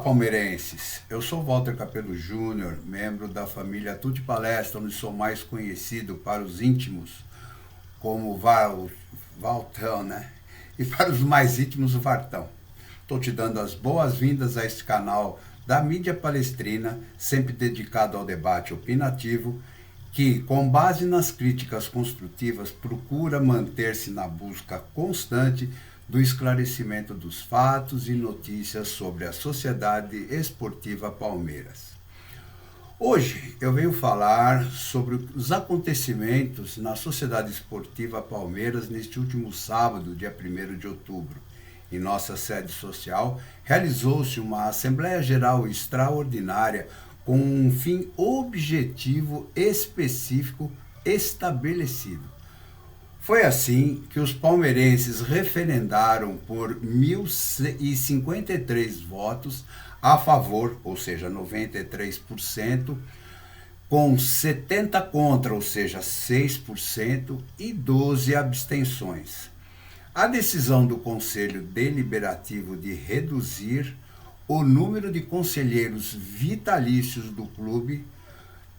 Fala, palmeirenses! Eu sou Walter Capello Júnior, membro da família Tutti Palestra, onde sou mais conhecido para os íntimos como Valtão, né? E para os mais íntimos, o Vartão. Estou te dando as boas-vindas a este canal da mídia palestrina, sempre dedicado ao debate opinativo, que, com base nas críticas construtivas, procura manter-se na busca constante do esclarecimento dos fatos e notícias sobre a Sociedade Esportiva Palmeiras. Hoje eu venho falar sobre os acontecimentos na Sociedade Esportiva Palmeiras neste último sábado, dia 1º de outubro. Em nossa sede social, realizou-se uma Assembleia Geral extraordinária com um fim objetivo específico estabelecido. Foi assim que os palmeirenses referendaram por 1.053 votos a favor, ou seja, 93%, com 70 contra, ou seja, 6%, e 12 abstenções. A decisão do Conselho Deliberativo de reduzir o número de conselheiros vitalícios do clube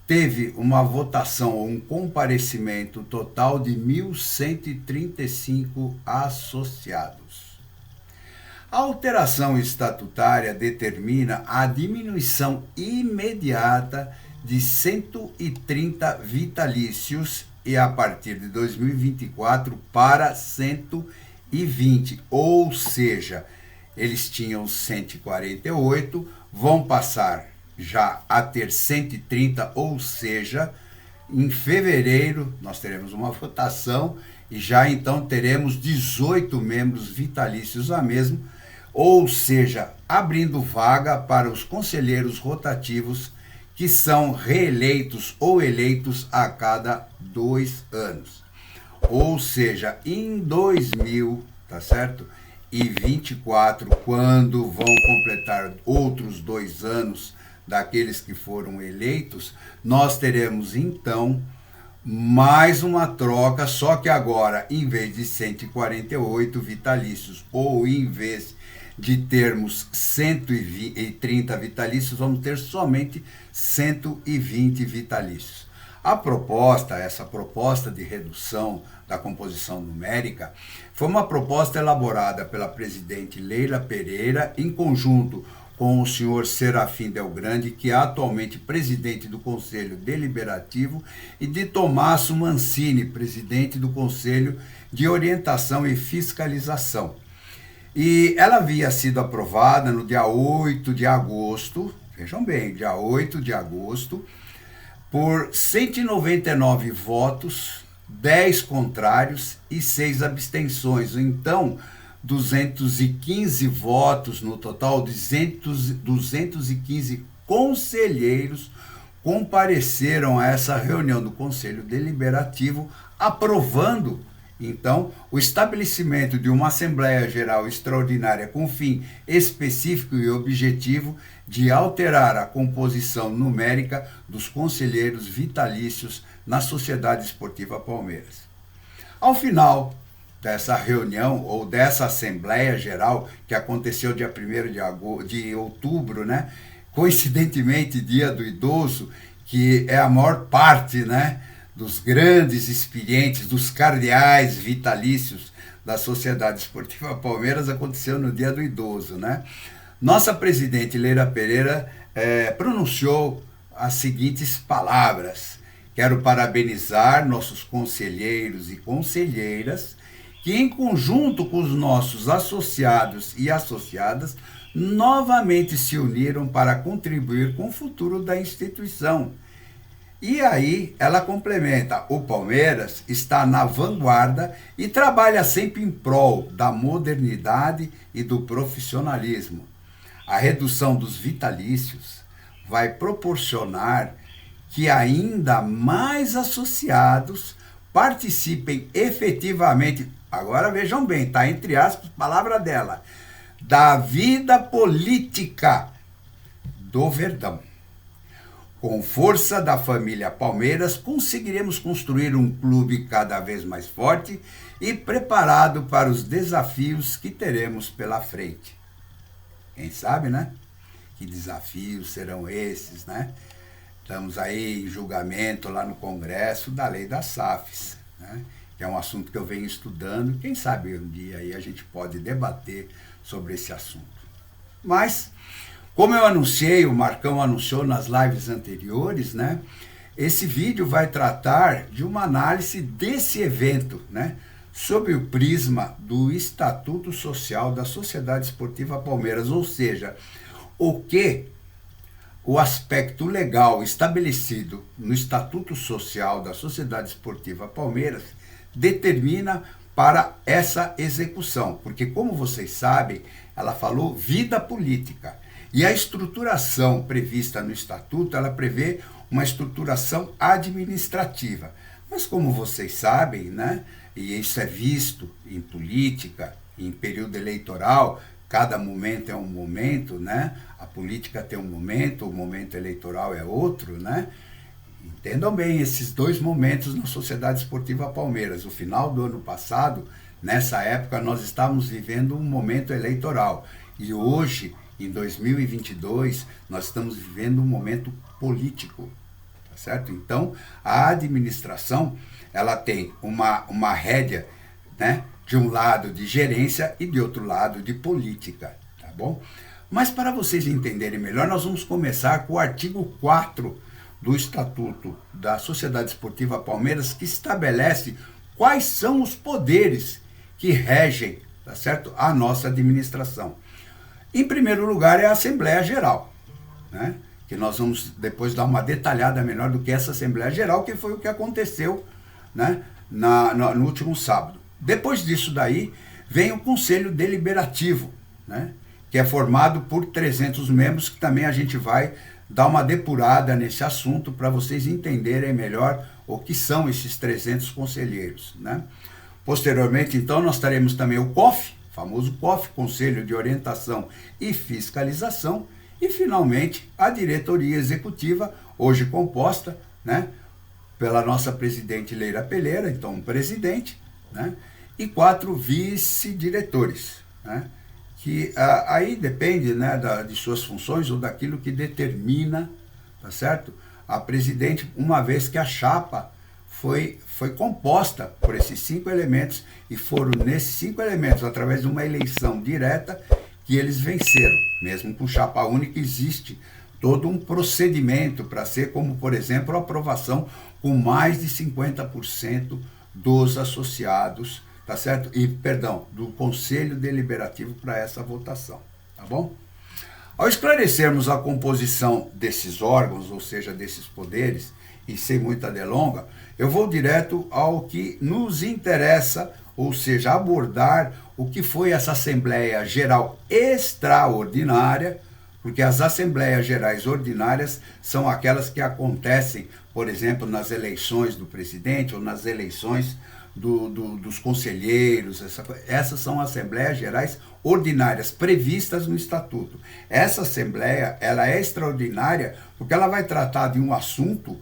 teve uma votação ou um comparecimento total de 1.135 associados. A alteração estatutária determina a diminuição imediata de 130 vitalícios e a partir de 2024 para 120, ou seja, eles tinham 148, vão passar já a ter 130, ou seja, em fevereiro nós teremos uma votação e já então teremos 18 membros vitalícios a mesmo, ou seja, abrindo vaga para os conselheiros rotativos que são reeleitos ou eleitos a cada 2 anos. Ou seja, em 2000, tá certo? E 24, quando vão completar outros 2 anos daqueles que foram eleitos, nós teremos então mais uma troca, só que agora, em vez de 148 vitalícios, ou em vez de termos 130 vitalícios, vamos ter somente 120 vitalícios. Essa proposta de redução da composição numérica foi uma proposta elaborada pela presidente Leila Pereira, em conjunto com o senhor Serafim Delgrande, que é atualmente presidente do Conselho Deliberativo, e de Tommaso Mancini, presidente do Conselho de Orientação e Fiscalização. E ela havia sido aprovada no dia 8 de agosto, vejam bem, dia 8 de agosto, por 199 votos, 10 contrários e 6 abstenções. Então, 215 votos no total, 215 conselheiros compareceram a essa reunião do Conselho Deliberativo, aprovando, então, o estabelecimento de uma Assembleia Geral Extraordinária com fim específico e objetivo de alterar a composição numérica dos conselheiros vitalícios na Sociedade Esportiva Palmeiras. Ao final dessa reunião, ou dessa Assembleia Geral, que aconteceu dia 1º de outubro, né? Coincidentemente, dia do idoso, que é a maior parte, né, dos grandes experientes, dos cardeais vitalícios da Sociedade Esportiva Palmeiras, aconteceu no dia do idoso, né? Nossa presidente Leila Pereira pronunciou as seguintes palavras: quero parabenizar nossos conselheiros e conselheiras que, em conjunto com os nossos associados e associadas, novamente se uniram para contribuir com o futuro da instituição. E aí ela complementa: o Palmeiras está na vanguarda e trabalha sempre em prol da modernidade e do profissionalismo. A redução dos vitalícios vai proporcionar que ainda mais associados participem efetivamente, agora vejam bem, está entre aspas, palavra dela, da vida política do Verdão. Com força da família Palmeiras, conseguiremos construir um clube cada vez mais forte e preparado para os desafios que teremos pela frente. Quem sabe, né? que desafios serão esses, né? Estamos aí em julgamento lá no Congresso da lei das SAFs, né? Que é um assunto que eu venho estudando. Quem sabe um dia aí a gente pode debater sobre esse assunto. Mas, como eu anunciei, o Marcão anunciou nas lives anteriores, né? Esse vídeo vai tratar de uma análise desse evento, né? Sob o prisma do Estatuto Social da Sociedade Esportiva Palmeiras, ou seja, o aspecto legal estabelecido no Estatuto Social da Sociedade Esportiva Palmeiras determina para essa execução, porque como vocês sabem, ela falou vida política, e a estruturação prevista no Estatuto, ela prevê uma estruturação administrativa, mas como vocês sabem, né, e isso é visto em política, em período eleitoral, cada momento é um momento, né, a política tem um momento, o momento eleitoral é outro, né. Entendam bem esses dois momentos na Sociedade Esportiva Palmeiras. O final do ano passado, nessa época, nós estávamos vivendo um momento eleitoral. E hoje, em 2022, nós estamos vivendo um momento político. Tá certo? Então, a administração, ela tem uma rédea, né, de um lado de gerência e de outro lado de política. Tá bom? Mas para vocês entenderem melhor, nós vamos começar com o artigo 4 do Estatuto da Sociedade Esportiva Palmeiras, que estabelece quais são os poderes que regem, tá certo, a nossa administração. Em primeiro lugar é a Assembleia Geral, né, que nós vamos depois dar uma detalhada melhor do que essa Assembleia Geral, que foi o que aconteceu, né, no último sábado. Depois disso daí, vem o Conselho Deliberativo, né, que é formado por 300 membros, que também a gente vai dar uma depurada nesse assunto para vocês entenderem melhor o que são esses 300 conselheiros, né? Posteriormente, então, nós teremos também o COF, famoso COF, Conselho de Orientação e Fiscalização, e, finalmente, a diretoria executiva, hoje composta, né, pela nossa presidente Leila Peleira, então um presidente, né, e 4 vice-diretores, né? Que aí depende, né, de suas funções ou daquilo que determina, tá certo? A presidente, uma vez que a chapa foi composta por esses 5 elementos, e foram nesses 5 elementos, através de uma eleição direta, que eles venceram. Mesmo com chapa única, existe todo um procedimento para ser, como, por exemplo, a aprovação com mais de 50% dos associados, tá certo? E, perdão, do Conselho Deliberativo para essa votação, tá bom? Ao esclarecermos a composição desses órgãos, ou seja, desses poderes, e sem muita delonga, eu vou direto ao que nos interessa, ou seja, abordar o que foi essa Assembleia Geral Extraordinária, porque as Assembleias Gerais Ordinárias são aquelas que acontecem, por exemplo, nas eleições do presidente ou nas eleições dos conselheiros. Essas são Assembleias Gerais Ordinárias previstas no Estatuto. Essa Assembleia, ela é extraordinária porque ela vai tratar de um assunto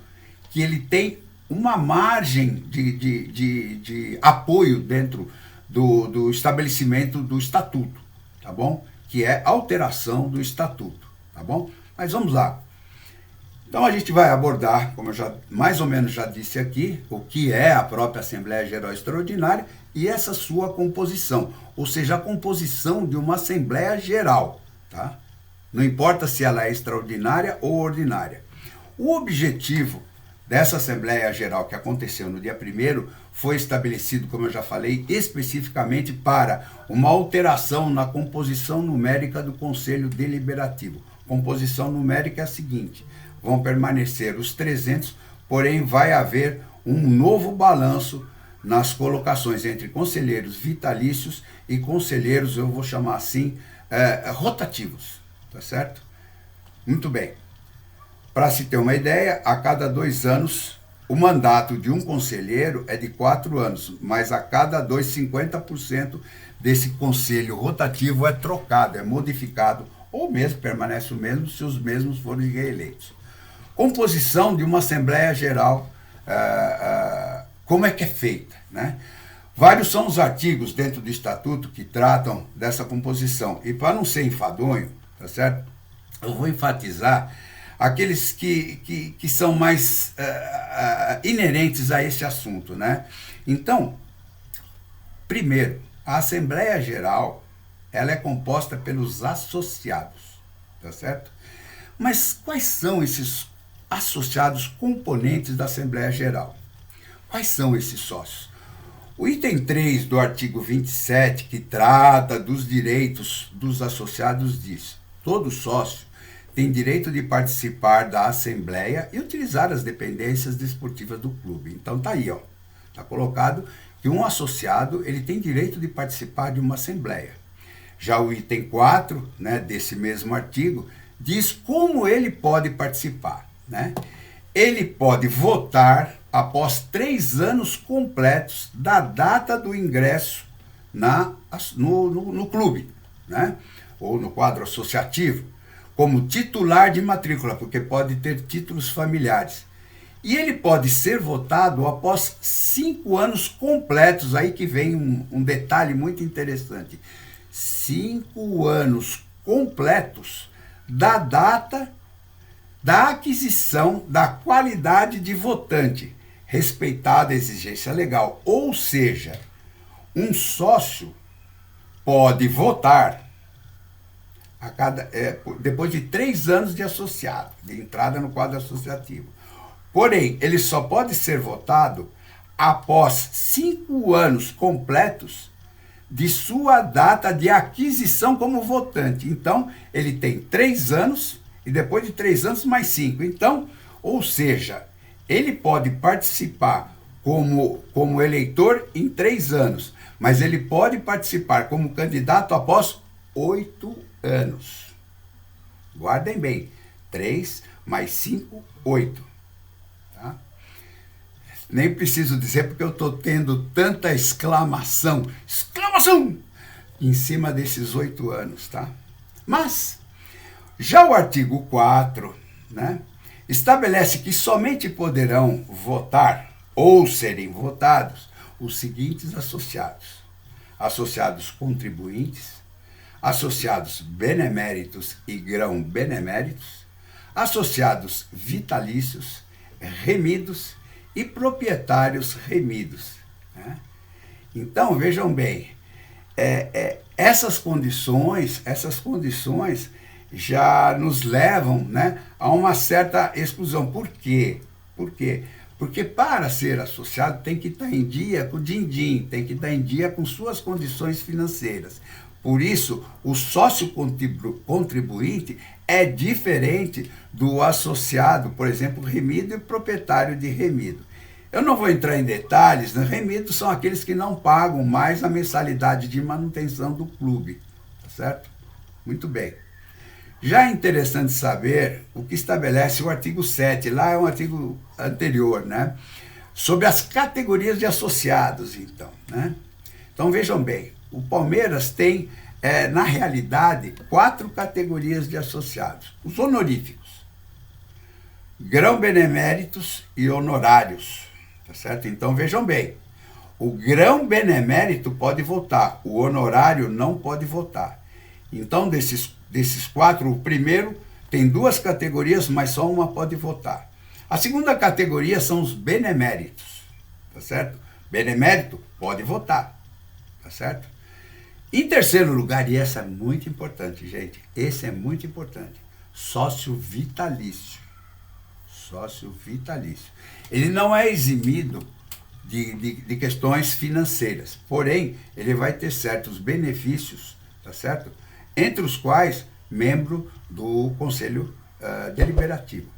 que ele tem uma margem de apoio dentro do estabelecimento do Estatuto, tá bom? Que é alteração do Estatuto, tá bom? Mas vamos lá. Então a gente vai abordar, como eu já mais ou menos já disse aqui, o que é a própria Assembleia Geral Extraordinária e essa sua composição, ou seja, a composição de uma Assembleia Geral, tá? Não importa se ela é extraordinária ou ordinária. O objetivo dessa Assembleia Geral que aconteceu no dia 1º foi estabelecido, como eu já falei, especificamente para uma alteração na composição numérica do Conselho Deliberativo. Composição numérica é a seguinte: vão permanecer os 300, porém vai haver um novo balanço nas colocações entre conselheiros vitalícios e conselheiros, eu vou chamar assim, rotativos, tá certo? Muito bem. Para se ter uma ideia, a cada 2 anos, o mandato de um conselheiro é de 4 anos, mas a cada 2, 50% desse conselho rotativo é trocado, é modificado, ou mesmo permanece o mesmo se os mesmos forem reeleitos. Composição de uma Assembleia Geral, como é que é feita, né? Vários são os artigos dentro do Estatuto que tratam dessa composição. E para não ser enfadonho, tá certo? eu vou enfatizar aqueles que são mais inerentes a esse assunto, né? Então, primeiro, a Assembleia Geral, ela é composta pelos associados, tá certo? Mas quais são esses associados componentes da Assembleia Geral? Quais são esses sócios? O item 3 do artigo 27, que trata dos direitos dos associados, diz: todo sócio tem direito de participar da Assembleia e utilizar as dependências desportivas do clube. Então tá aí, ó. Tá colocado que um associado ele tem direito de participar de uma Assembleia. Já o item 4, né, desse mesmo artigo, diz como ele pode participar, né? Ele pode votar após 3 anos completos da data do ingresso no clube, né? Ou no quadro associativo, como titular de matrícula, porque pode ter títulos familiares. E ele pode ser votado após 5 anos completos, aí que vem um detalhe muito interessante. 5 anos completos da data da aquisição da qualidade de votante, respeitada a exigência legal. Ou seja, um sócio pode votar depois de 3 anos de associado, de entrada no quadro associativo. Porém, ele só pode ser votado após 5 anos completos de sua data de aquisição como votante. Então, ele tem 3 anos e depois de 3 anos mais 5. Então, ou seja, ele pode participar como eleitor em 3 anos, mas ele pode participar como candidato após 8 anos. Guardem bem, 3 mais 5, 8. Tá? Nem preciso dizer porque eu estou tendo tanta exclamação em cima desses 8 anos, tá? Mas, já o artigo 4, né, estabelece que somente poderão votar ou serem votados os seguintes associados: associados contribuintes, associados beneméritos e grão-beneméritos, associados vitalícios, remidos e proprietários remidos, né? Então, vejam bem, essas condições já nos levam, né, a uma certa exclusão. Por quê? Porque para ser associado tem que estar em dia com o din-din, tem que estar em dia com suas condições financeiras. Por isso, o sócio contribuinte é diferente do associado, por exemplo, remido e proprietário de remido. Eu não vou entrar em detalhes, né? Remidos são aqueles que não pagam mais a mensalidade de manutenção do clube, tá certo? Muito bem. Já é interessante saber o que estabelece o artigo 7, lá é um artigo anterior, né? Sobre as categorias de associados, então, né? Então, vejam bem, o Palmeiras tem, na realidade, 4 categorias de associados. Os honoríficos, grão-beneméritos e honorários, tá certo? Então, vejam bem, o grão-benemérito pode votar, o honorário não pode votar. Então, desses 4, o primeiro tem 2 categorias, mas só uma pode votar. A segunda categoria são os beneméritos, tá certo? Benemérito pode votar, tá certo? Em terceiro lugar, e essa é muito importante, gente, esse é muito importante, sócio vitalício. Sócio vitalício. Ele não é eximido de questões financeiras, porém, ele vai ter certos benefícios, tá certo? Entre os quais, membro do Conselho Deliberativo.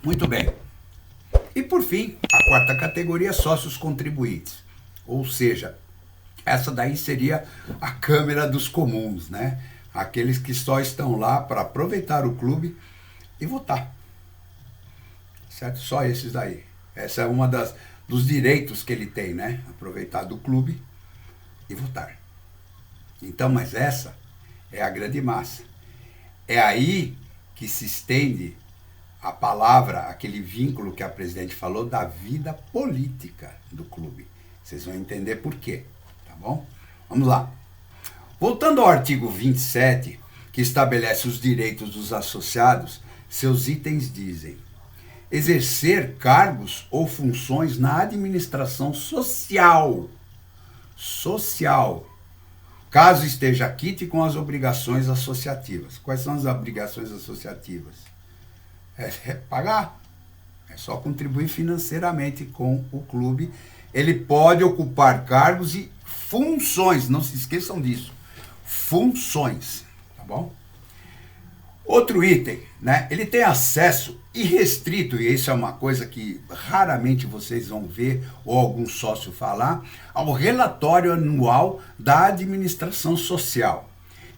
Muito bem. E, por fim, a quarta categoria, sócios contribuintes. Ou seja, essa daí seria a Câmara dos Comuns, né? Aqueles que só estão lá para aproveitar o clube e votar. Certo? Só esses daí. Essa é uma dos direitos que ele tem, né? Aproveitar do clube e votar. Então, mas essa é a grande massa. É aí que se estende a palavra, aquele vínculo que a presidente falou da vida política do clube. Vocês vão entender por quê, tá bom? Vamos lá. Voltando ao artigo 27, que estabelece os direitos dos associados, seus itens dizem: exercer cargos ou funções na administração social, caso esteja quite com as obrigações associativas. Quais são as obrigações associativas? É pagar, é só contribuir financeiramente com o clube. Ele pode ocupar cargos e funções, não se esqueçam disso, funções, tá bom? Outro item, né? Ele tem acesso irrestrito, e isso é uma coisa que raramente vocês vão ver ou algum sócio falar, ao relatório anual da administração social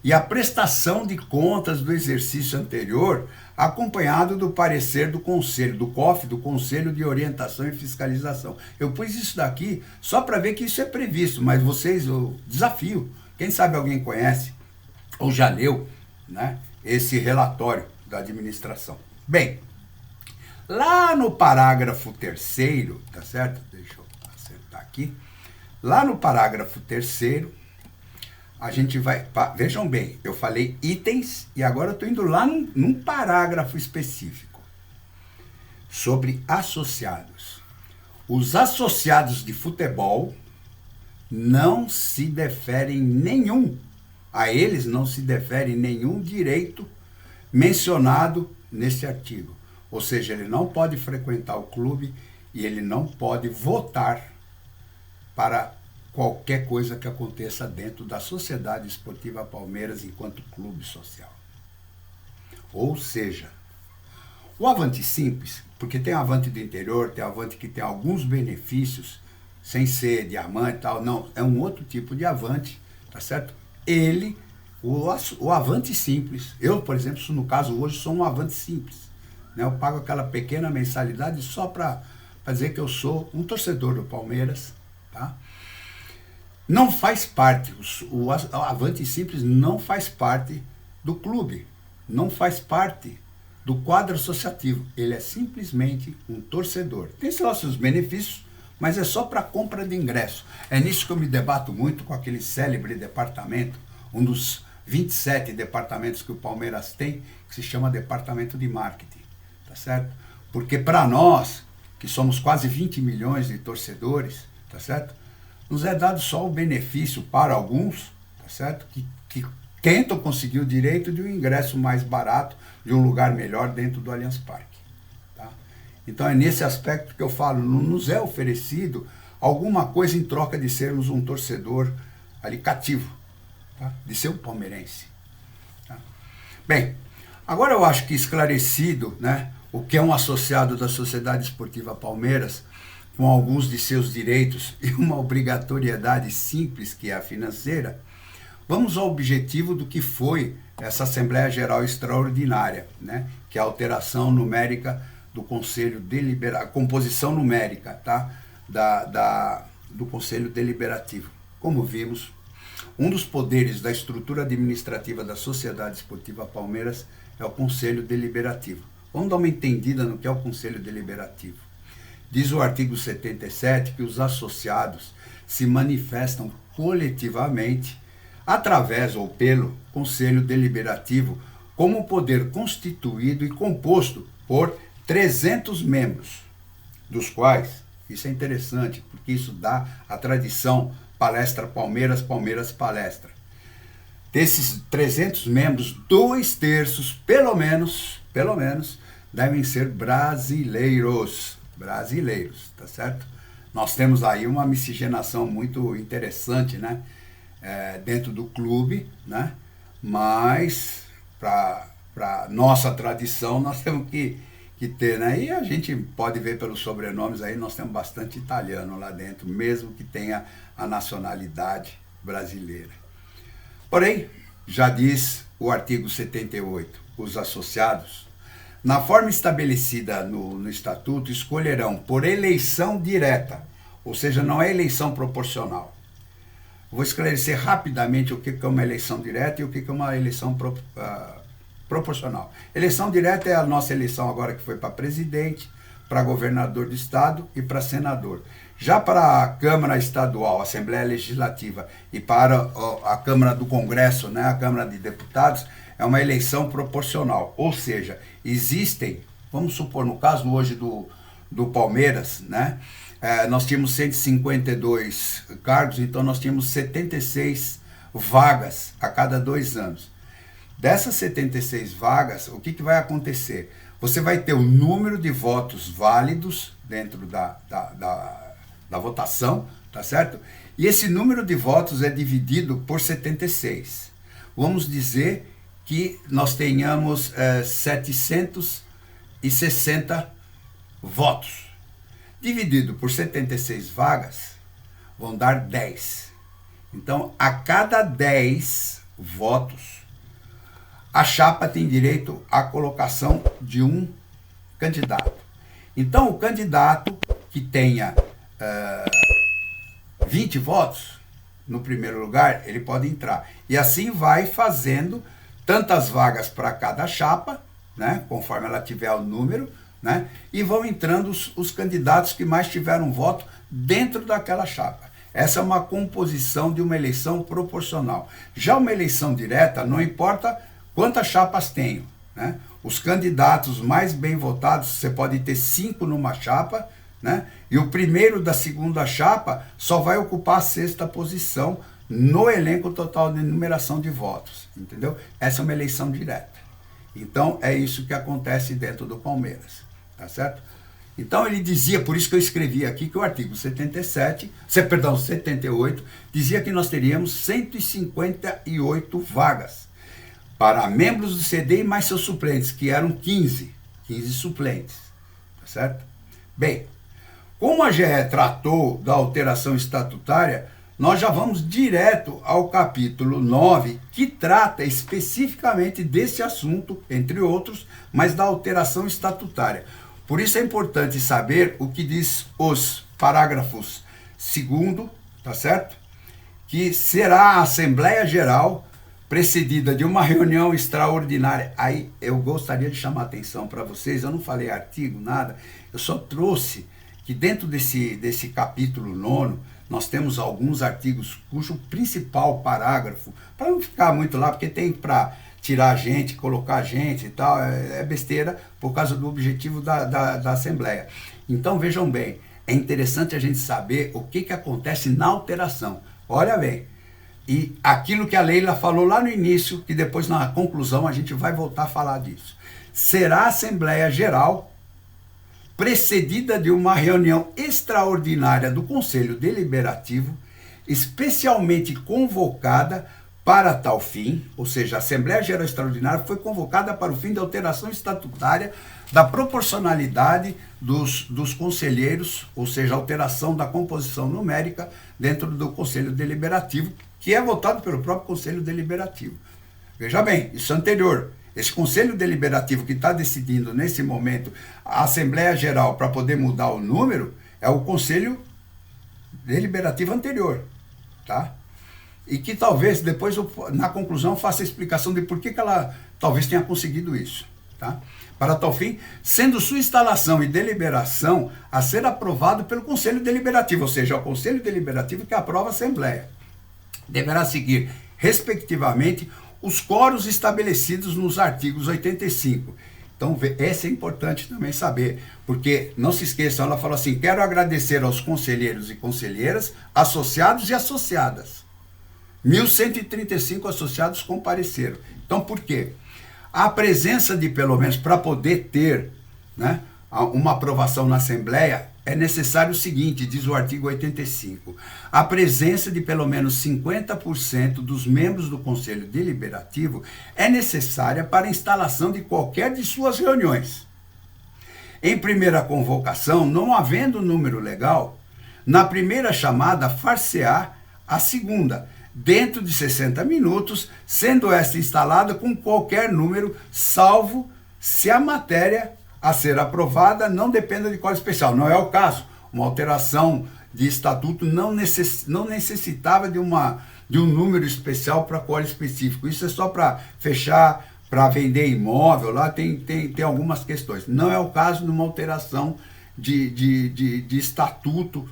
e a prestação de contas do exercício anterior, acompanhado do parecer do Conselho, do COF, do Conselho de Orientação e Fiscalização. Eu pus isso daqui só para ver que isso é previsto, mas vocês, eu desafio, quem sabe alguém conhece ou já leu, né, esse relatório da administração. Bem, lá no parágrafo 3º, tá certo? Deixa eu acertar aqui. Lá no parágrafo 3º, a gente vai... Vejam bem, eu falei itens e agora eu estou indo lá num parágrafo específico sobre associados. Os associados de futebol não se deferem a eles não se defere nenhum direito mencionado nesse artigo. Ou seja, ele não pode frequentar o clube e ele não pode votar para qualquer coisa que aconteça dentro da Sociedade Esportiva Palmeiras enquanto clube social. Ou seja, o Avante Simples, porque tem Avante do interior, tem Avante que tem alguns benefícios, sem ser diamante e tal, não, é um outro tipo de Avante, tá certo? O Avante Simples, eu, por exemplo, no caso hoje, sou um Avante Simples, né? Eu pago aquela pequena mensalidade só para dizer que eu sou um torcedor do Palmeiras, tá? Não faz parte, o Avante Simples não faz parte do clube, não faz parte do quadro associativo, ele é simplesmente um torcedor. Tem seus benefícios, mas é só para compra de ingresso. É nisso que eu me debato muito com aquele célebre departamento, um dos 27 departamentos que o Palmeiras tem, que se chama Departamento de Marketing, tá certo? Porque para nós, que somos quase 20 milhões de torcedores, tá certo? Nos é dado só o benefício para alguns, tá certo? Que tentam conseguir o direito de um ingresso mais barato, de um lugar melhor dentro do Allianz Parque. Tá? Então é nesse aspecto que eu falo, não nos é oferecido alguma coisa em troca de sermos um torcedor ali cativo, tá? De ser um palmeirense. Tá? Bem, agora eu acho que esclarecido, né, o que é um associado da Sociedade Esportiva Palmeiras, com alguns de seus direitos e uma obrigatoriedade simples, que é a financeira, vamos ao objetivo do que foi essa Assembleia Geral Extraordinária, né? Que é a alteração numérica do Conselho Deliberativo, a composição numérica, tá? do Conselho Deliberativo. Como vimos, um dos poderes da estrutura administrativa da Sociedade Esportiva Palmeiras é o Conselho Deliberativo. Vamos dar uma entendida no que é o Conselho Deliberativo. Diz o artigo 77 que os associados se manifestam coletivamente através ou pelo Conselho Deliberativo como poder constituído e composto por 300 membros, dos quais, isso é interessante, porque isso dá a tradição Palestra Palmeiras, Palmeiras Palestra. Desses 300 membros, 2/3, pelo menos, devem ser brasileiros, tá certo? Nós temos aí uma miscigenação muito interessante, né? Dentro do clube, né? Mas para nossa tradição nós temos que ter, né? E a gente pode ver pelos sobrenomes aí, nós temos bastante italiano lá dentro, mesmo que tenha a nacionalidade brasileira. Porém, já diz o artigo 78, os associados, na forma estabelecida no Estatuto, escolherão por eleição direta, ou seja, não é eleição proporcional. Vou esclarecer rapidamente o que é uma eleição direta e o que é uma eleição proporcional. Eleição direta é a nossa eleição agora que foi para presidente, para governador do estado e para senador. Já para a Câmara Estadual, Assembleia Legislativa, e para a Câmara do Congresso, né, a Câmara de Deputados, é uma eleição proporcional. Ou seja, existem, vamos supor, no caso hoje do Palmeiras, né? Nós tínhamos 152 cargos, então nós tínhamos 76 vagas a cada 2 anos. Dessas 76 vagas, o que vai acontecer? Você vai ter o número de votos válidos dentro da votação, tá certo? E esse número de votos é dividido por 76. Vamos dizer que nós tenhamos 760 votos. Dividido por 76 vagas, vão dar 10. Então, a cada 10 votos, a chapa tem direito à colocação de um candidato. Então, o candidato que tenha 20 votos no primeiro lugar, ele pode entrar. E assim vai fazendo tantas vagas para cada chapa, né, conforme ela tiver o número, né, e vão entrando os candidatos que mais tiveram voto dentro daquela chapa. Essa é uma composição de uma eleição proporcional. Já uma eleição direta, não importa quantas chapas tenho, né? Os candidatos mais bem votados, você pode ter 5 numa chapa, né? E o primeiro da segunda chapa só vai ocupar a 6ª posição no elenco total de numeração de votos, entendeu? Essa é uma eleição direta. Então, é isso que acontece dentro do Palmeiras, tá certo? Então, ele dizia, por isso que eu escrevi aqui, que o artigo 78, dizia que nós teríamos 158 vagas para membros do CD e mais seus suplentes, que eram 15 suplentes, tá certo? Bem, como a GE tratou da alteração estatutária, nós já vamos direto ao capítulo 9, que trata especificamente desse assunto, entre outros, mas da alteração estatutária. Por isso é importante saber o que diz os parágrafos 2º, tá certo? Que será a Assembleia Geral precedida de uma reunião extraordinária. Aí eu gostaria de chamar a atenção para vocês, eu não falei artigo, nada, eu só trouxe que dentro desse capítulo 9, nós temos alguns artigos cujo principal parágrafo, para não ficar muito lá, porque tem para tirar gente, colocar gente e tal, é besteira por causa do objetivo da Assembleia. Então vejam bem, é interessante a gente saber o que acontece na alteração. Olha bem, e aquilo que a Leila falou lá no início, que depois na conclusão a gente vai voltar a falar disso. Será a Assembleia Geral precedida de uma reunião extraordinária do Conselho Deliberativo, especialmente convocada para tal fim, ou seja, a Assembleia Geral Extraordinária foi convocada para o fim da alteração estatutária da proporcionalidade dos conselheiros, ou seja, alteração da composição numérica dentro do Conselho Deliberativo, que é votado pelo próprio Conselho Deliberativo. Veja bem, isso é anterior. Esse Conselho Deliberativo que está decidindo nesse momento a Assembleia Geral para poder mudar o número é o Conselho Deliberativo anterior, tá? E que talvez depois, na conclusão, faça a explicação de por que ela talvez tenha conseguido isso, tá? Para tal fim, sendo sua instalação e deliberação a ser aprovado pelo Conselho Deliberativo, ou seja, é o Conselho Deliberativo que aprova a Assembleia. Deverá seguir, respectivamente, os quóruns estabelecidos nos artigos 85. Então, essa é importante também saber, porque, não se esqueçam, ela falou assim, quero agradecer aos conselheiros e conselheiras, associados e associadas. 1.135 associados compareceram. Então, por quê? A presença de, pelo menos, para poder ter, né, uma aprovação na Assembleia, é necessário o seguinte, diz o artigo 85, a presença de pelo menos 50% dos membros do Conselho Deliberativo é necessária para a instalação de qualquer de suas reuniões. Em primeira convocação, não havendo número legal, na primeira chamada far-se-á a segunda, dentro de 60 minutos, sendo esta instalada com qualquer número, salvo se a matéria a ser aprovada não dependa de quórum especial. Não é o caso. Uma alteração de estatuto não necessitava de um número especial para quórum específico. Isso é só para fechar, para vender imóvel, lá tem algumas questões. Não é o caso de uma alteração de estatuto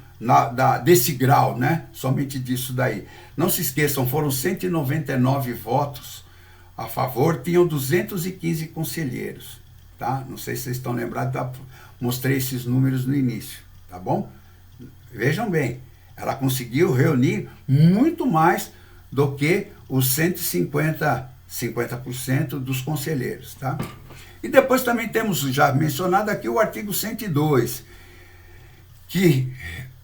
desse grau, né? Somente disso daí. Não se esqueçam, foram 199 votos a favor tinham 215 conselheiros, tá? Não sei se vocês estão lembrados, mostrei esses números no início, tá bom? Vejam bem, ela conseguiu reunir muito mais do que os 50% dos conselheiros, tá? E depois também temos, já mencionado aqui, o artigo 102, que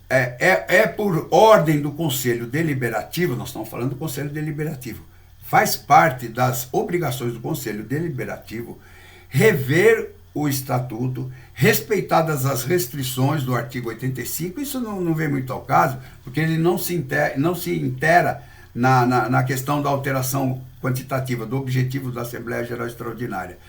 é por ordem do Conselho Deliberativo, nós estamos falando do Conselho Deliberativo, faz parte das obrigações do Conselho Deliberativo rever o Estatuto, respeitadas as restrições do artigo 85, isso não vem muito ao caso, porque ele não se intera na questão da alteração quantitativa do objetivo da Assembleia Geral Extraordinária.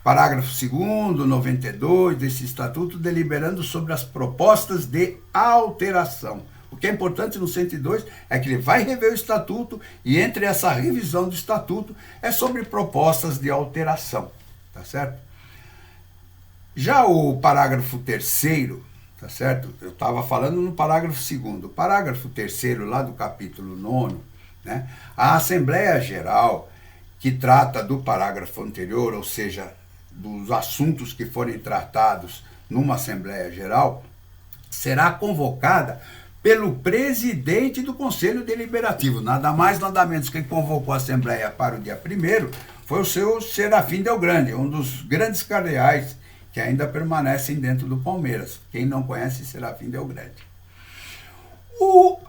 Parágrafo 2º, 92 desse Estatuto, deliberando sobre as propostas de alteração. O que é importante no 102 é que ele vai rever o Estatuto e entre essa revisão do Estatuto é sobre propostas de alteração, tá certo? Já o parágrafo 3º, tá certo? Eu estava falando no parágrafo 2º. O parágrafo 3º, lá do capítulo 9º, né? A Assembleia Geral, que trata do parágrafo anterior, ou seja, dos assuntos que forem tratados numa Assembleia Geral, será convocada pelo presidente do Conselho Deliberativo. Nada mais, nada menos. Quem convocou a Assembleia para o dia 1º foi o seu Serafim Delgrande, um dos grandes cardeais que ainda permanecem dentro do Palmeiras. Quem não conhece Serafim Delgrande. O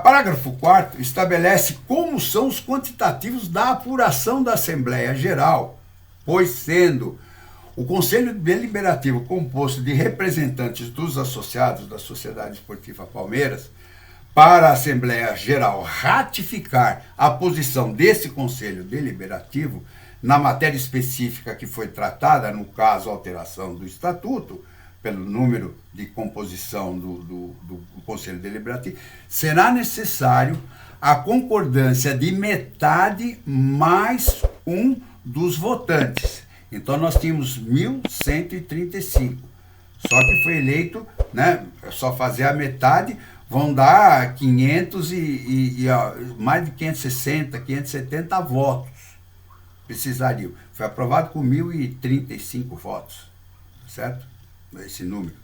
parágrafo 4º estabelece como são os quantitativos da apuração da Assembleia Geral, pois sendo o Conselho Deliberativo composto de representantes dos associados da Sociedade Esportiva Palmeiras, para a Assembleia Geral ratificar a posição desse Conselho Deliberativo na matéria específica que foi tratada, no caso, a alteração do Estatuto, pelo número de composição do Conselho Deliberativo, será necessário a concordância de metade mais um dos votantes. Então, nós tínhamos 1.135. Só que foi eleito, né, só fazer a metade, vão dar 500 mais de 560, 570 votos. Precisariam. Foi aprovado com 1.035 votos, certo? Esse número.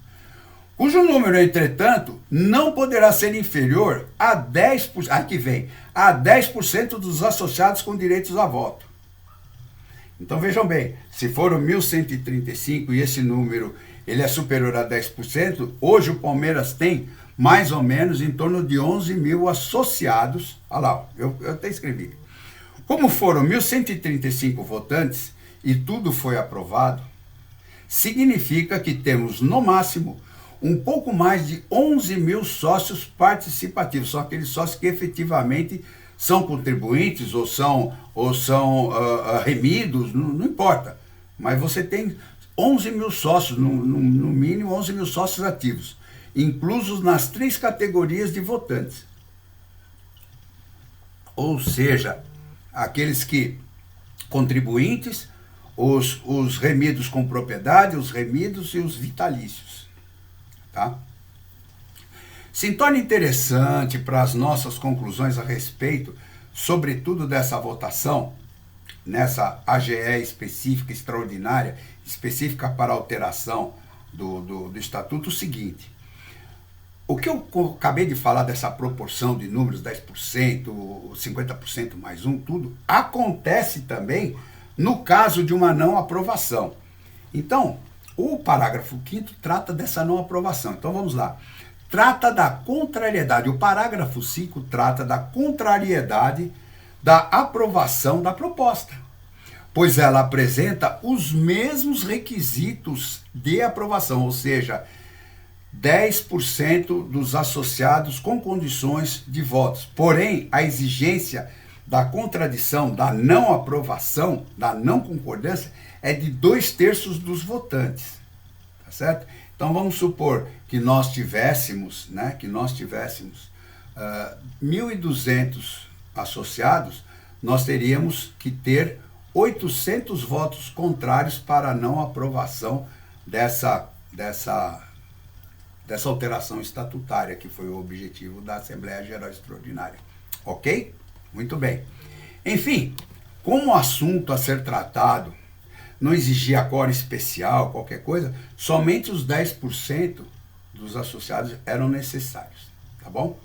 Cujo número, entretanto, não poderá ser inferior a 10%, aqui vem, a 10% dos associados com direitos a voto. Então vejam bem, se foram 1.135 e esse número ele é superior a 10%, hoje o Palmeiras tem mais ou menos em torno de 11 mil associados. Olha lá, eu até escrevi. Como foram 1.135 votantes e tudo foi aprovado, significa que temos, no máximo, um pouco mais de 11 mil sócios participativos. São aqueles sócios que efetivamente são contribuintes ou são remidos, não importa. Mas você tem 11 mil sócios, no mínimo 11 mil sócios ativos, inclusos nas 3 categorias de votantes. Ou seja, aqueles que contribuintes, os remidos com propriedade, os remidos e os vitalícios. Tá? Se torna interessante para as nossas conclusões a respeito, sobretudo dessa votação, nessa AGE específica, extraordinária, específica para alteração do Estatuto, o seguinte. O que eu acabei de falar dessa proporção de números, 10%, 50% mais um, tudo, acontece também no caso de uma não aprovação. Então, o parágrafo 5º trata dessa não aprovação. Então, vamos lá. Trata da contrariedade. O parágrafo 5 trata da contrariedade da aprovação da proposta, pois ela apresenta os mesmos requisitos de aprovação, ou seja, 10% dos associados com condições de votos. Porém, a exigência da contradição, da não aprovação, da não concordância, é de 2/3 dos votantes. Tá certo? Então, vamos supor que nós tivéssemos, 1.200 associados, nós teríamos que ter 800 votos contrários para a não aprovação dessa alteração estatutária, que foi o objetivo da Assembleia Geral Extraordinária. Ok? Muito bem. Enfim, como o assunto a ser tratado não exigia quórum especial, qualquer coisa, somente os 10% dos associados eram necessários, tá bom?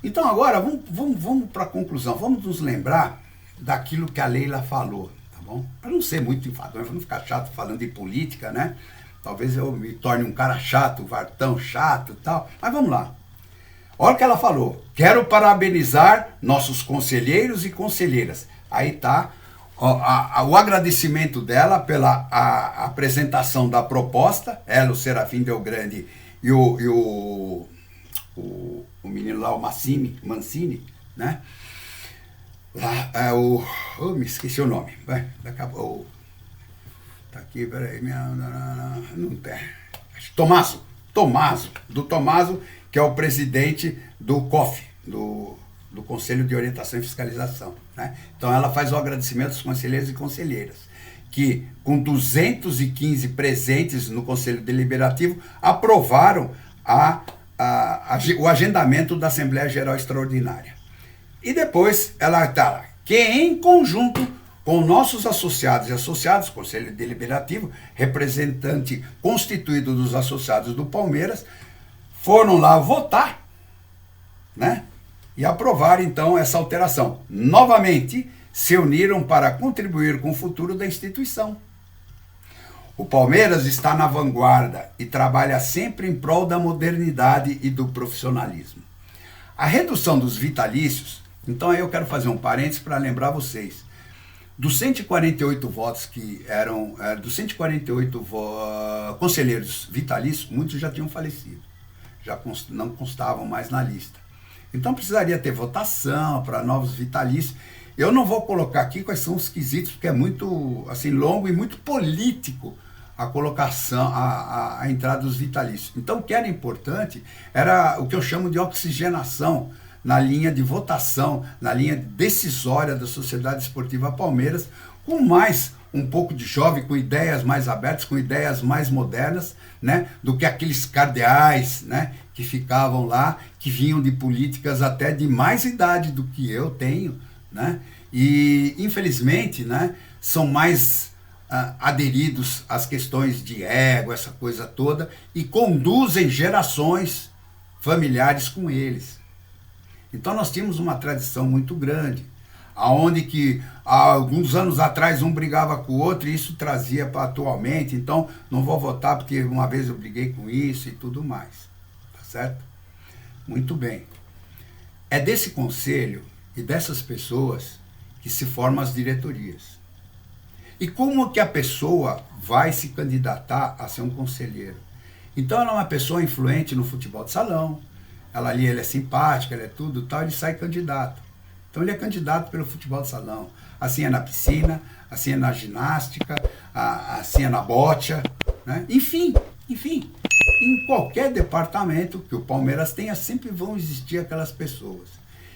Então agora vamos para a conclusão, vamos nos lembrar daquilo que a Leila falou, tá bom? Para não ser muito enfadonho, para não ficar chato falando de política, né? Talvez eu me torne um cara chato, um vartão chato e tal, mas vamos lá. Olha o que ela falou, quero parabenizar nossos conselheiros e conselheiras. Aí tá o agradecimento dela pela a apresentação da proposta, ela, o Serafim Delgrande e o menino lá, o Mancini, né? Lá, me esqueci o nome, vai, acabou. Tá aqui, peraí, não tem. Tomaso, que é o presidente do COF, do Conselho de Orientação e Fiscalização, né? Então ela faz o agradecimento aos conselheiros e conselheiras, que com 215 presentes no Conselho Deliberativo, aprovaram o agendamento da Assembleia Geral Extraordinária. E depois ela está que em conjunto com nossos associados e associados, Conselho Deliberativo, representante constituído dos associados do Palmeiras, foram lá votar, né? E aprovar então essa alteração. Novamente, se uniram para contribuir com o futuro da instituição. O Palmeiras está na vanguarda e trabalha sempre em prol da modernidade e do profissionalismo. A redução dos vitalícios, então aí eu quero fazer um parênteses para lembrar vocês. Dos 148 votos que eram, dos 148 conselheiros vitalícios, muitos já tinham falecido, já não constavam mais na lista. Então precisaria ter votação para novos vitalícios. Eu não vou colocar aqui quais são os quesitos, porque é muito assim, longo e muito político a colocação, a entrada dos vitalícios. Então o que era importante era o que eu chamo de oxigenação na linha de votação, na linha decisória da Sociedade Esportiva Palmeiras, com mais um pouco de jovem, com ideias mais abertas, com ideias mais modernas, né, do que aqueles cardeais, né, que ficavam lá, que vinham de políticas até de mais idade do que eu tenho, né, e infelizmente, né, são mais aderidos às questões de ego, essa coisa toda, e conduzem gerações familiares com eles. Então nós tínhamos uma tradição muito grande, aonde que há alguns anos atrás um brigava com o outro e isso trazia para atualmente, então não vou votar porque uma vez eu briguei com isso e tudo mais, tá certo? Muito bem. É desse conselho e dessas pessoas que se formam as diretorias. E como que a pessoa vai se candidatar a ser um conselheiro? Então ela é uma pessoa influente no futebol de salão, ela é simpática, ela é tudo tal, ele sai candidato. Então ele é candidato pelo futebol de salão. Assim é na piscina, assim é na ginástica, assim é na bocha, né? Enfim, em qualquer departamento que o Palmeiras tenha, sempre vão existir aquelas pessoas.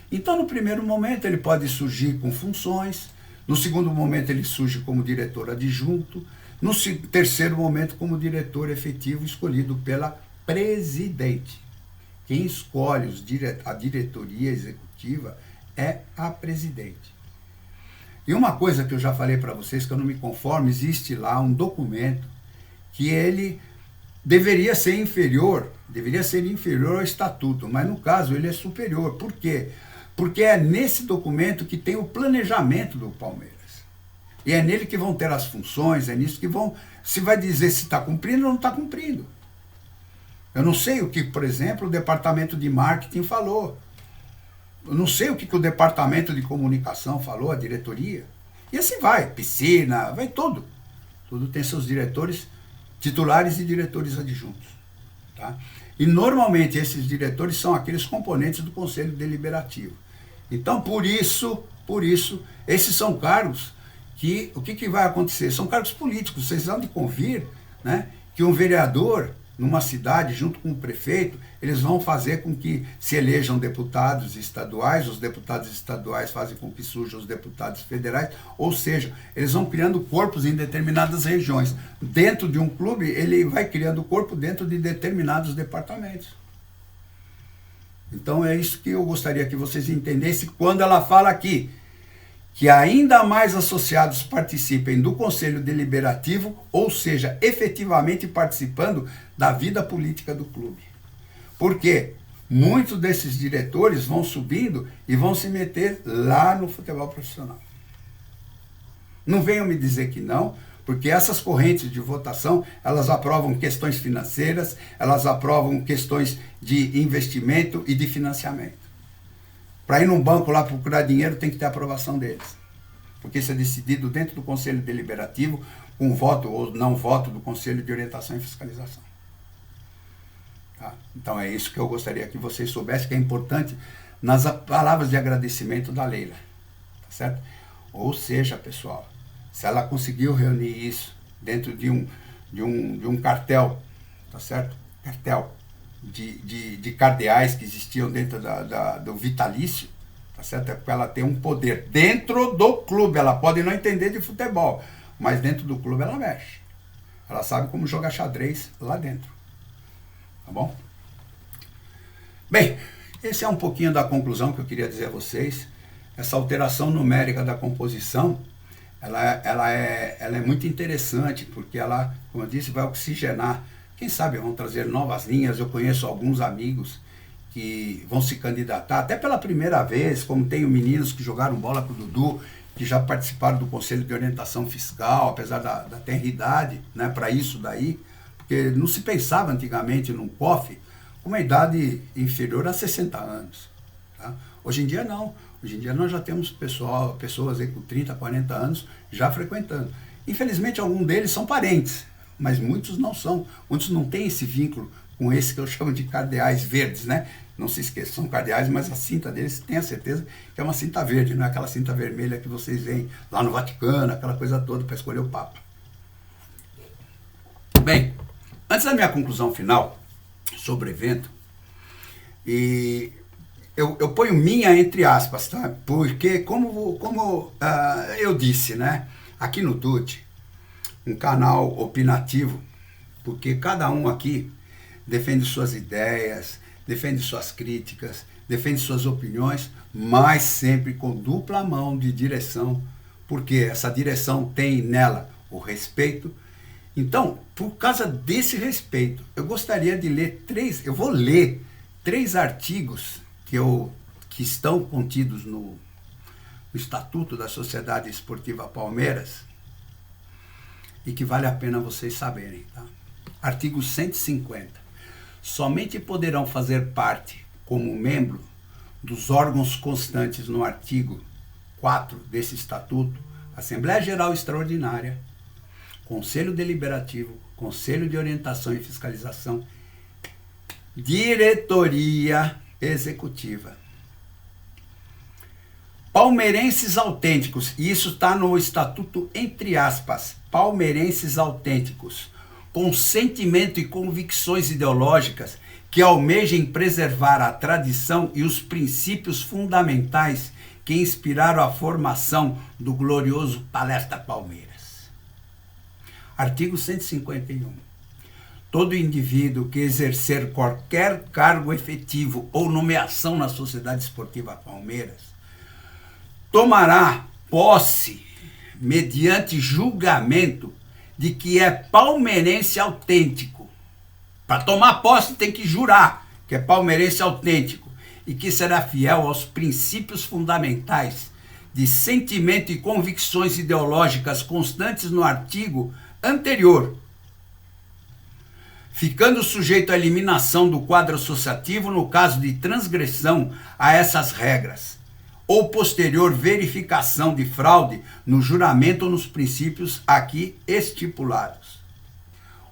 Então no primeiro momento ele pode surgir com funções, no segundo momento ele surge como diretor adjunto, no terceiro momento como diretor efetivo escolhido pela presidente. Quem escolhe a diretoria executiva é a presidente. E uma coisa que eu já falei para vocês, que eu não me conformo, existe lá um documento que ele deveria ser inferior ao estatuto, mas no caso ele é superior. Por quê? Porque é nesse documento que tem o planejamento do Palmeiras. E é nele que vão ter as funções, é nisso que se vai dizer se está cumprindo ou não está cumprindo. Eu não sei o que, por exemplo, o departamento de marketing falou. Eu não sei o que o departamento de comunicação falou, a diretoria. E assim vai, piscina, vai tudo. Tudo tem seus diretores titulares e diretores adjuntos. Tá? E normalmente esses diretores são aqueles componentes do Conselho Deliberativo. Então, por isso, esses são cargos que, o que vai acontecer? São cargos políticos, vocês vão de convir, né, que um vereador numa cidade, junto com o prefeito, eles vão fazer com que se elejam deputados estaduais, os deputados estaduais fazem com que surjam os deputados federais, ou seja, eles vão criando corpos em determinadas regiões. Dentro de um clube, ele vai criando corpo dentro de determinados departamentos. Então é isso que eu gostaria que vocês entendessem quando ela fala aqui, que ainda mais associados participem do Conselho Deliberativo, ou seja, efetivamente participando da vida política do clube. Porque muitos desses diretores vão subindo e vão se meter lá no futebol profissional. Não venham me dizer que não, porque essas correntes de votação, elas aprovam questões financeiras, elas aprovam questões de investimento e de financiamento. Para ir num banco lá procurar dinheiro, tem que ter a aprovação deles. Porque isso é decidido dentro do Conselho Deliberativo, com voto ou não voto do Conselho de Orientação e Fiscalização. Tá? Então é isso que eu gostaria que vocês soubessem, que é importante nas palavras de agradecimento da Leila. Tá certo? Ou seja, pessoal, se ela conseguiu reunir isso dentro de um cartel, tá certo? Cartel de cardeais que existiam dentro do vitalício, tá certo? É porque ela tem um poder dentro do clube. Ela pode não entender de futebol, mas dentro do clube ela mexe. Ela sabe como jogar xadrez lá dentro. Tá bom? Bem, esse é um pouquinho da conclusão que eu queria dizer a vocês. Essa alteração numérica da composição, ela é muito interessante, porque ela, como eu disse, vai oxigenar. Quem sabe vão trazer novas linhas. Eu conheço alguns amigos que vão se candidatar, até pela primeira vez, como tenho meninos que jogaram bola com o Dudu, que já participaram do Conselho de Orientação Fiscal, apesar da tenridade, né, para isso daí, porque não se pensava antigamente num COF com uma idade inferior a 60 anos. Tá? Hoje em dia não. Hoje em dia nós já temos pessoas aí com 30, 40 anos já frequentando. Infelizmente, alguns deles são parentes, mas muitos não são. Muitos não têm esse vínculo com esse que eu chamo de cardeais verdes, né? Não se esqueçam, são cardeais, mas a cinta deles, tenha certeza que é uma cinta verde, não é aquela cinta vermelha que vocês veem lá no Vaticano, aquela coisa toda para escolher o Papa. Bem, antes da minha conclusão final sobre o evento, eu ponho minha entre aspas, tá? Porque como eu disse, né? Aqui no TUT, um canal opinativo, porque cada um aqui defende suas ideias, defende suas críticas, defende suas opiniões, mas sempre com dupla mão de direção, porque essa direção tem nela o respeito. Então, por causa desse respeito, eu gostaria de ler eu vou ler 3 artigos que estão contidos no Estatuto da Sociedade Esportiva Palmeiras e que vale a pena vocês saberem. Tá? Artigo 150. Somente poderão fazer parte, como membro, dos órgãos constantes no artigo 4 desse Estatuto, Assembleia Geral Extraordinária, Conselho Deliberativo, Conselho de Orientação e Fiscalização, Diretoria Executiva. Palmeirenses autênticos, e isso está no Estatuto entre aspas, palmeirenses autênticos, com sentimento e convicções ideológicas que almejem preservar a tradição e os princípios fundamentais que inspiraram a formação do glorioso Palestra Palmeiras. Artigo 151. Todo indivíduo que exercer qualquer cargo efetivo ou nomeação na Sociedade Esportiva Palmeiras tomará posse mediante julgamento de que é palmeirense autêntico. Para tomar posse tem que jurar que é palmeirense autêntico e que será fiel aos princípios fundamentais de sentimento e convicções ideológicas constantes no artigo anterior, ficando sujeito à eliminação do quadro associativo no caso de transgressão a essas regras, ou posterior verificação de fraude no juramento ou nos princípios aqui estipulados.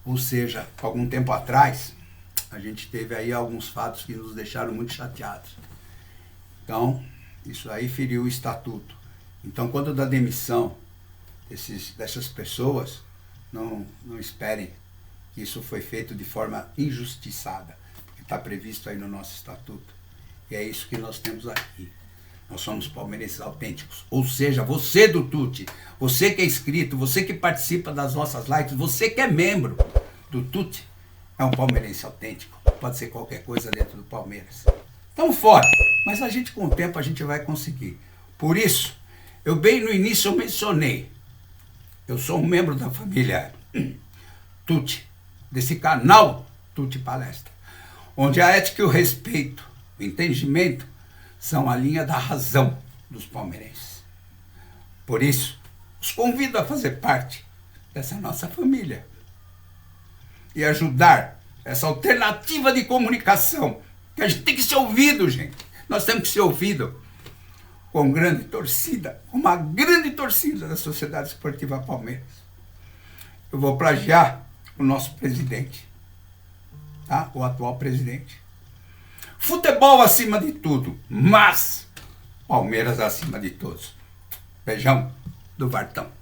Ou seja, algum tempo atrás, a gente teve aí alguns fatos que nos deixaram muito chateados. Então, isso aí feriu o estatuto. Então, quando dá demissão dessas pessoas, não esperem que isso foi feito de forma injustiçada, porque está previsto aí no nosso estatuto. E é isso que nós temos aqui. Nós somos palmeirenses autênticos. Ou seja, você do TUT, você que é inscrito, você que participa das nossas lives, você que é membro do TUT, é um palmeirense autêntico. Pode ser qualquer coisa dentro do Palmeiras. Estamos fora, mas a gente com o tempo a gente vai conseguir. Por isso, Eu bem no início eu mencionei, eu sou um membro da família Tuti, desse canal Tuti Palestra, onde a ética e o respeito, o entendimento, são a linha da razão dos palmeirenses. Por isso, os convido a fazer parte dessa nossa família e ajudar essa alternativa de comunicação, que a gente tem que ser ouvido, gente. Nós temos que ser ouvido com grande torcida, uma grande torcida da Sociedade Esportiva Palmeiras. Eu vou plagiar o nosso presidente, tá? O atual presidente. Futebol acima de tudo, mas Palmeiras acima de todos. Beijão do Vartão.